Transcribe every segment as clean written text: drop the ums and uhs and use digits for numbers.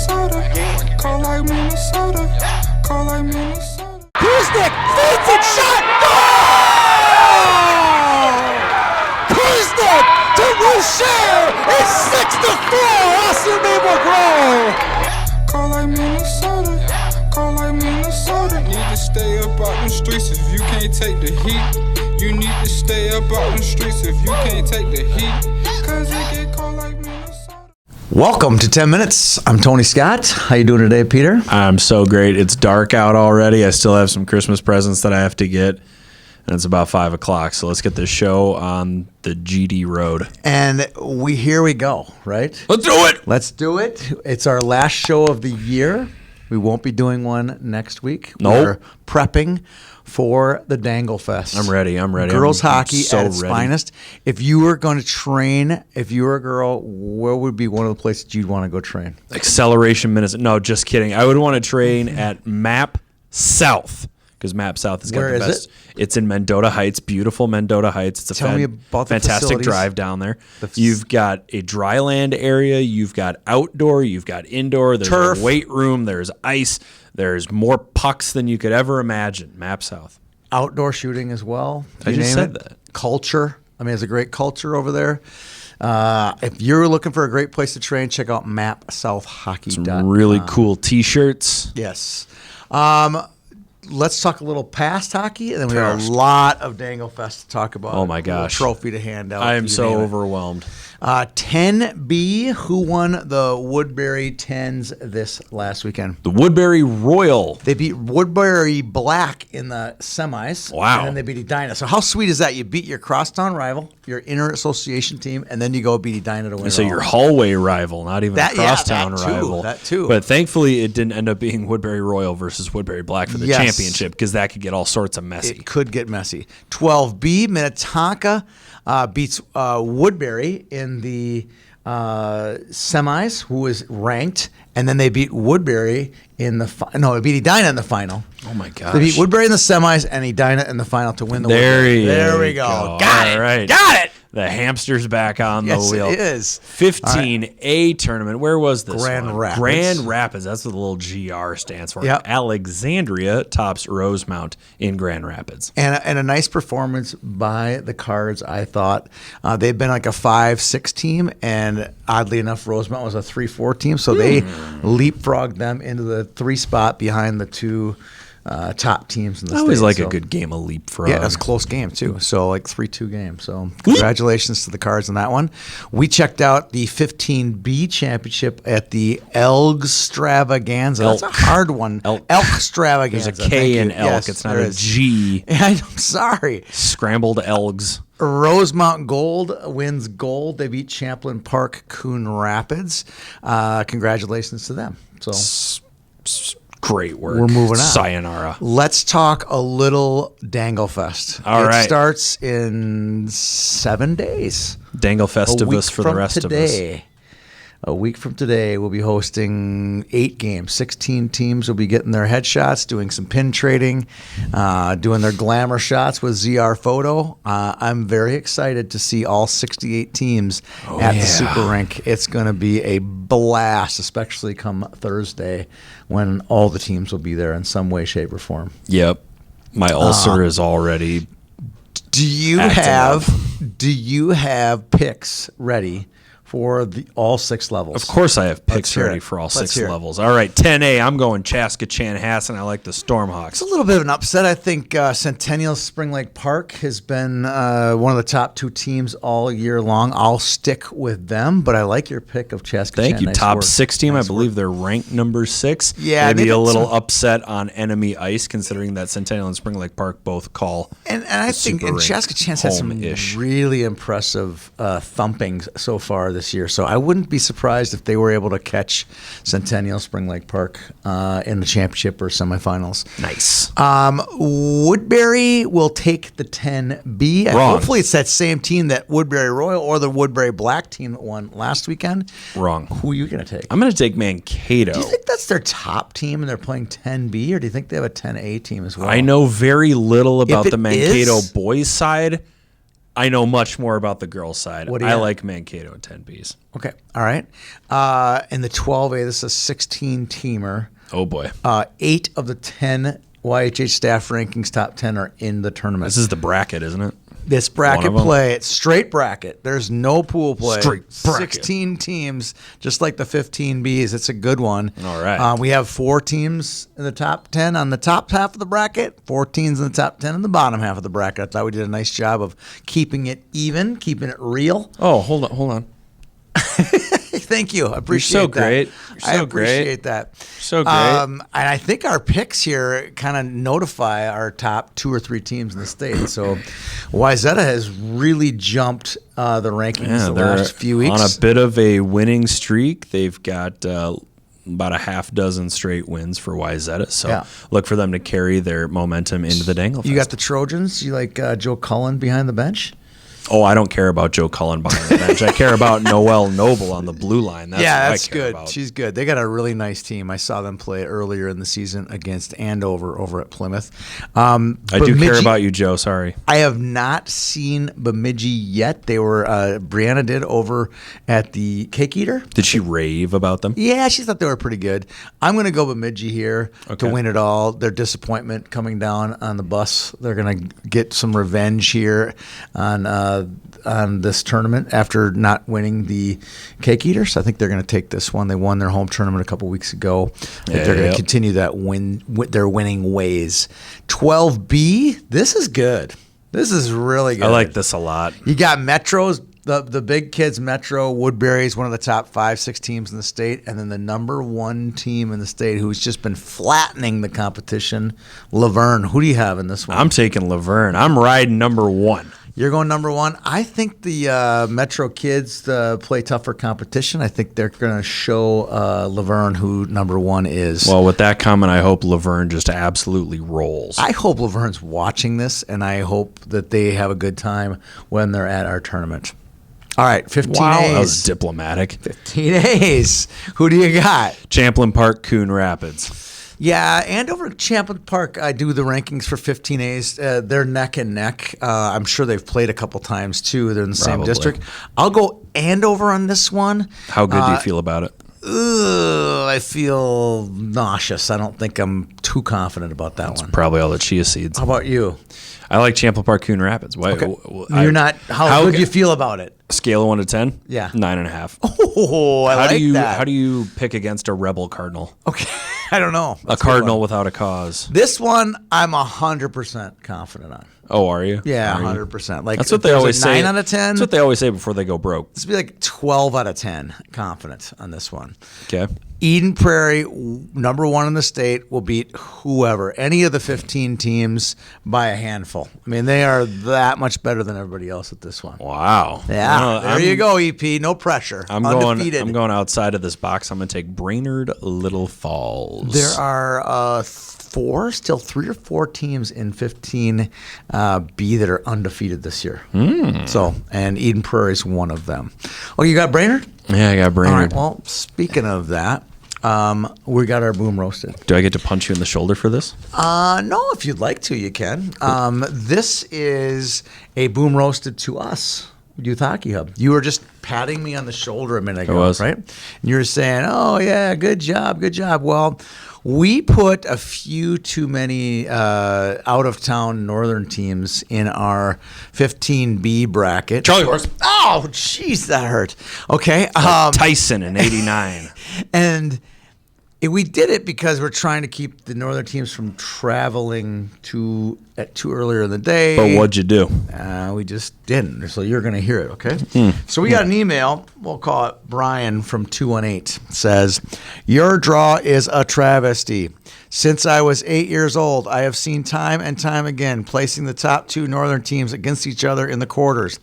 Minnesota. Call like Minnesota. Call like Minnesota. Kuznick feeds it, shot, goal! Kuznick to Boucher. It's 6-4. Austin Maple Grove. Call like Minnesota. Call like Minnesota. Need to stay up out them streets if you can't take the heat. You need to stay up out them streets if you can't take the heat. Cause it get cold like Minnesota. Welcome to 10 Minutes. I'm Tony Scott. How you doing today, Peter? I'm so great. It's dark out already. I still have some Christmas presents that I have to get, and it's about 5 o'clock. So let's get this show on the GD road. And here we go, right? Let's do it. Let's do it. It's our last show of the year. We won't be doing one next week. Nope. We're prepping for the Dangle Fest. I'm ready. Girls I'm hockey so at its ready. finest. If you were going to train, if you were a girl, where would be one of the places you'd want to go train? Acceleration minutes. No, just kidding. I would want to train at MAP South because MAP South has got Where the is best. It's in Mendota Heights, beautiful Mendota Heights. It's a Tell me about the fantastic facilities. drive down there. You've got a dry land area. You've got outdoor. You've got indoor. There's Turf. a weight room. There's ice. There's more pucks than you could ever imagine. MAP South. Outdoor shooting as well. I You just name said it. that. Culture. I mean, there's a great culture over there. If you're looking for a great place to train, check out mapsouthhockey.com. Some really cool T-shirts. Yes. Let's talk a little past hockey, and then we have a Past. lot of Dangle Fest to talk about. Oh, my A little gosh. trophy to hand out. I am you so name it. overwhelmed. 10B, who won the Woodbury 10s this last weekend? The Woodbury Royal. They beat Woodbury Black in the semis. Wow. And then they beat Edina. So how sweet is that? You beat your crosstown rival, your inter-association team, and then you go beat Edina to win. So it your all. hallway rival, not even That- a yeah, crosstown that too, rival. that too. But thankfully, it didn't end up being Woodbury Royal versus Woodbury Black for the Yes. championship because that could get all sorts of messy. It could get messy. 12B, Minnetonka beats Woodbury in the semis, who is ranked, and then they beat Woodbury in the they beat Edina in the final. Oh my gosh! They beat Woodbury in the semis and Edina in the final to win the Woodbury. There we go. Got it. All right. Got it. The hamster's back on Yes, the wheel. it is. 15A tournament. Where was this Grand one? Rapids. Grand Rapids. That's what the little GR stands for. Yep. Alexandria tops Rosemount in Grand Rapids. And a nice performance by the Cards, I thought. They've been like a 5-6 team, and oddly enough, Rosemount was a 3-4 team, so they leapfrogged them into the 3 spot behind the 2 top teams in the I always state. like So- a good game of leapfrog. Yeah, it was a close game too. So like 3-2 game. So congratulations to the Cards on that one. We checked out the 15B championship at the Elgstravaganza. That's a hard one. Elgstravaganza. There's a K in Thank you. elk. Yes, It's not there a is. G. I'm sorry. Scrambled elgs. Rosemount Gold wins gold. They beat Champlain Park Coon Rapids. Congratulations to them. So Great work. We're moving on. Sayonara. let's talk a little Dangle Fest. All it right. starts in 7 days. Dangle A week Festivus for the from rest today. of us. A week from today, we'll be hosting 8 games. 16 teams will be getting their headshots, doing some pin trading, doing their glamour shots with ZR Photo. I'm very excited to see all 68 teams at the Super Rink. It's going to be a blast, especially come Thursday when all the teams will be there in some way, shape, or form. Yep. My ulcer is already. Do you have picks ready for all 6 levels? Of course, I have picks hear ready it. for all Let's 6 hear it. levels. All right, 10A. I'm going Chaska Chanhassen. I like the Stormhawks. It's a little bit of an upset. I think Centennial Spring Lake Park has been one of the top 2 teams all year long. I'll stick with them, but I like your pick of Chaska. Thank you. Nice Top work. 6 team. Nice I believe work. they're ranked number 6. Yeah, Maybe they've a got little some- upset on enemy ice, considering that Centennial and Spring Lake Park both call. And I think Super and Rink Chaska Chance has some home-ish. really impressive thumpings so far this year. So I wouldn't be surprised if they were able to catch Centennial Spring Lake Park in the championship or semifinals. Nice. Woodbury will take the 10B. Wrong. Hopefully it's that same team that Woodbury Royal or the Woodbury Black team that won last weekend. Wrong. Who are you going to take? I'm going to take Mankato. Do you think that's their top team and they're playing 10B, or do you think they have a 10A team as well? I know very little about it the Mankato is- boys side. I know much more about the girls' side. What do you I have? like Mankato at 10Bs. Okay. All right. In the 12A, this is a 16-teamer. Oh, boy. 8 of the 10 YHH staff rankings top 10 are in the tournament. This is the bracket, isn't it? This bracket One of them? play, it's straight bracket. There's no pool play. Straight bracket. 16 teams, just like the 15Bs. It's a good one. All right. We have 4 teams in the top 10 on the top half of the bracket, 4 teams in the top 10 in the bottom half of the bracket. I thought we did a nice job of keeping it even, keeping it real. Oh, hold on. Thank you. I appreciate so that. great. You're so I appreciate that. So great. And I think our picks here kind of notify our top 2 or 3 teams in the state. So Wayzata has really jumped the rankings the they're last few weeks. on a bit of a winning streak. They've got about a half dozen straight wins for Wayzata. So Yeah. look for them to carry their momentum into the Dangle Fest. You got the Trojans. You like Joe Cullen behind the bench? Oh, I don't care about Joe Cullen behind the bench. I care about Noelle Noble on the blue line. That's what That's I care good. about. She's good. They got a really nice team. I saw them play earlier in the season against Andover over at Plymouth. I do care Bemidji- about you, Joe. Sorry. I have not seen Bemidji yet. They were Brianna did over at the Cake Eater. Did she rave about them? Yeah, she thought they were pretty good. I'm going to go Bemidji here to Okay. win it all. Their disappointment coming down on the bus. They're going to get some revenge here on this tournament after not winning the Cake Eater. So I think they're going to take this one. They won their home tournament a couple weeks ago. I think they're going to continue that their winning ways. 12B, this is good. This is really good. I like this a lot. You got Metros, the big kids, Metro, Woodbury is one of the top 5-6 teams in the state, and then the number 1 team in the state who's just been flattening the competition, Laverne. Who do you have in this one? I'm taking Laverne. I'm riding number 1. You're going number 1. I think the Metro kids play tougher competition. I think they're going to show Laverne who number 1 is. Well, with that comment, I hope Laverne just absolutely rolls. I hope Laverne's watching this, and I hope that they have a good time when they're at our tournament. All right, 15 Wow, A's. that was diplomatic. 15 A's. Who do you got? Champlain Park, Coon Rapids. Yeah, and over at Champlain Park, I do the rankings for 15As. They're neck and neck. I'm sure they've played a couple times, too. They're in the same Probably. district. I'll go Andover on this one. How good do you feel about it? I feel nauseous. I don't think I'm too confident about that one. Probably all the chia seeds. How about you? I like Champlain Park, Coon Rapids. Why? You're not. How good do you feel about it? Scale of 1 to 10? Yeah. 9.5. Oh, I like that. How do you pick against a rebel cardinal? Okay, I don't know. A cardinal without a cause. This one, I'm 100% confident on. Oh, are you? Yeah, Are you? 100%. Like That's what if they there's always a say. 9 out of 10. That's what they always say before they go broke. This would be like 12 out of 10 confident on this one. Okay. Eden Prairie, number 1 in the state, will beat whoever, any of the 15 teams by a handful. I mean, they are that much better than everybody else at this one. Wow. Yeah, Well, there you go, EP. No pressure. I'm Undefeated. going outside of this box. I'm going to take Brainerd Little Falls. There are 3 or 4 teams in 15B that are undefeated this year. So, and Eden Prairie is one of them. Oh, you got Brainerd? Yeah, I got All Brainerd. right. Well, speaking of that, we got our boom roasted. Do I get to punch you in the shoulder for this? No, if you'd like to, you can. This is a boom roasted to us, Youth Hockey Hub. You were just patting me on the shoulder a minute ago, was. right? And you were saying, "Oh yeah, good job, good job." Well, we put a few too many out of town northern teams in our 15B bracket. Charlie Horse. Oh, jeez, that hurt. Okay. Tyson in '89. And we did it because we're trying to keep the northern teams from traveling too earlier in the day. But what'd you do? We just didn't. So you're going to hear it, okay? So we got an email. We'll call it Brian from 218. Says, your draw is a travesty. Since I was 8 years old, I have seen time and time again placing the top 2 northern teams against each other in the quarters.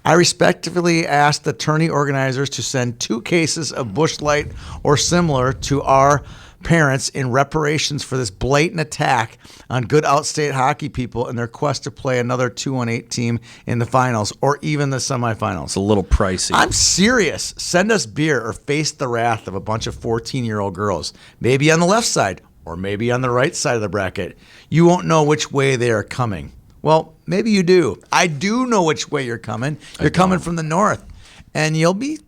I respectfully asked the tourney organizers to send 2 cases of Busch Light or similar to our parents in reparations for this blatant attack on good outstate hockey people in their quest to play another 2-on-8 team in the finals or even the semifinals. It's a little pricey. I'm serious. Send us beer or face the wrath of a bunch of 14-year-old girls, maybe on the left side or maybe on the right side of the bracket. You won't know which way they are coming. Well, maybe you do. I do know which way you're coming. You're coming from the north, and you'll be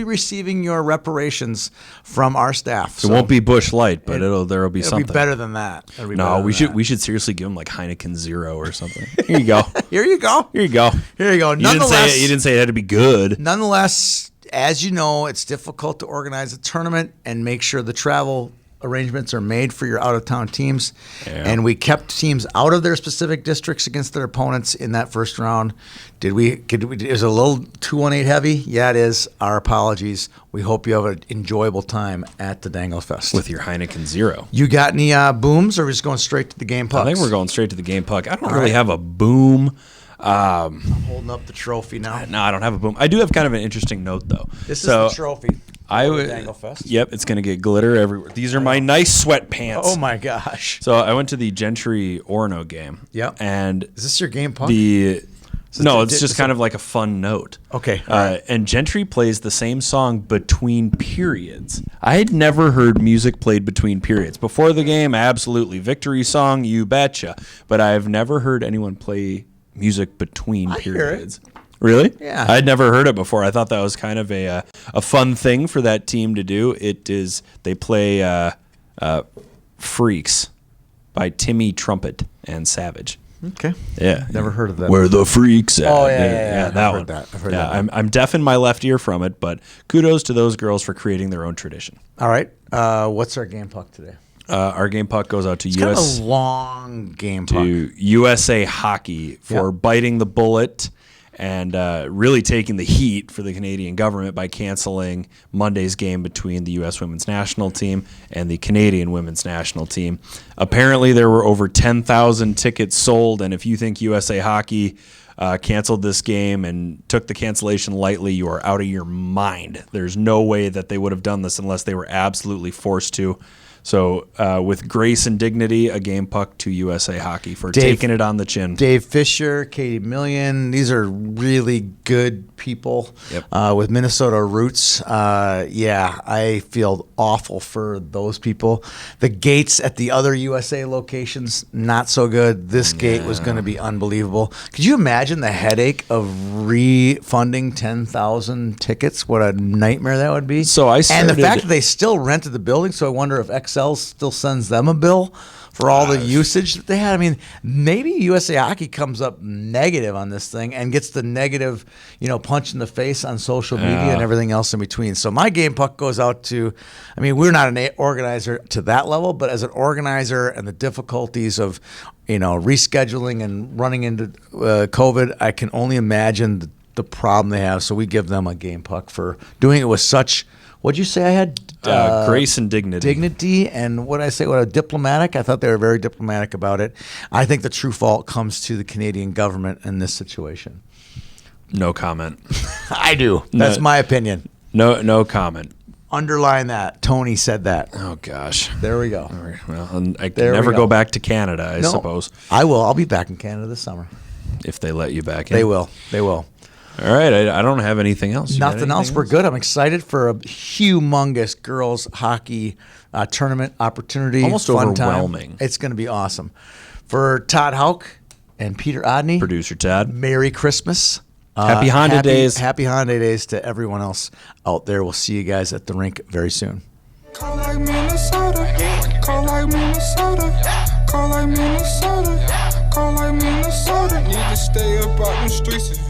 receiving your reparations from our staff. It won't be Busch Light, but there'll be something. It'll be better than that. No, we should seriously give them like Heineken Zero or something. Here you go. Here you go. Here you go. Here you go. You didn't say it had to be good. Nonetheless, as you know, it's difficult to organize a tournament and make sure the travel arrangements are made for your out-of-town teams. Yeah. And we kept teams out of their specific districts against their opponents in that first round. Is it a little 2-1-8 heavy? Yeah, it is. Our apologies. We hope you have an enjoyable time at the Dangle Fest. With your Heineken Zero. You got any booms, or are we just going straight to the game pucks? I think we're going straight to the game puck. I don't really have a boom. I'm holding up the trophy now. No, I don't have a boom. I do have kind of an interesting note, though. This is the trophy. Dangle Fest. Yep, it's going to get glitter everywhere. These are my nice sweatpants. Oh, my gosh. So I went to the Gentry Orono game. Yep. And is this your game puck? It's just kind of like a fun note. Okay. And Gentry plays the same song between periods. I had never heard music played between periods. Before the game, absolutely. Victory song, you betcha. But I've never heard anyone play music between periods. Hear it. Really? Yeah. I'd never heard it before. I thought that was kind of a fun thing for that team to do. They play Freaks by Timmy Trumpet and Savage. Okay. Yeah. Never heard of that. Where the Freaks at. Oh, yeah. That one. I've heard that. I'm deaf in my left ear from it, but kudos to those girls for creating their own tradition. All right. What's our game puck today? Our game puck goes out to Kind of a long game puck. USA Hockey for biting the bullet and really taking the heat for the Canadian government by canceling Monday's game between the U.S. women's national team and the Canadian women's national team. Apparently, there were over 10,000 tickets sold, and if you think USA Hockey canceled this game and took the cancellation lightly, you are out of your mind. There's no way that they would have done this unless they were absolutely forced to. So with grace and dignity, a game puck to USA Hockey for taking it on the chin. Dave Fisher, Katie Million, these are really good people with Minnesota roots. I feel awful for those people. The gates at the other USA locations, not so good. This gate was going to be unbelievable. Could you imagine the headache of refunding 10,000 tickets? What a nightmare that would be. And the fact that they still rented the building, so I wonder if XL still sends them a bill for all the usage that they had. I mean, maybe USA Hockey comes up negative on this thing and gets the negative, punch in the face on social media and everything else in between. So my game puck goes out to, we're not an organizer to that level, but as an organizer and the difficulties of, rescheduling and running into COVID, I can only imagine the problem they have. So we give them a game puck for doing it with such, what'd you say I had? Grace and dignity. Dignity, and what I say, what a diplomatic. I thought they were very diplomatic about it. I think the true fault comes to the Canadian government in this situation. No comment. I do. That's my opinion. No comment. Underline that. Tony said that. Oh, gosh. There we go. Well, I can never go back to Canada, I suppose. I will. I'll be back in Canada this summer. If they let you back in. They will. All right, I don't have anything else. Nothing else. We're good. I'm excited for a humongous girls hockey tournament opportunity. Almost overwhelming. Time. It's going to be awesome. For Todd Houck and Peter Odney, producer Todd, Merry Christmas. Happy Honda Days. Happy Honda Days to everyone else out there. We'll see you guys at the rink very soon. Call like Minnesota. Call like Minnesota. Call like Minnesota. Call like Minnesota. Need to stay up out in the streets.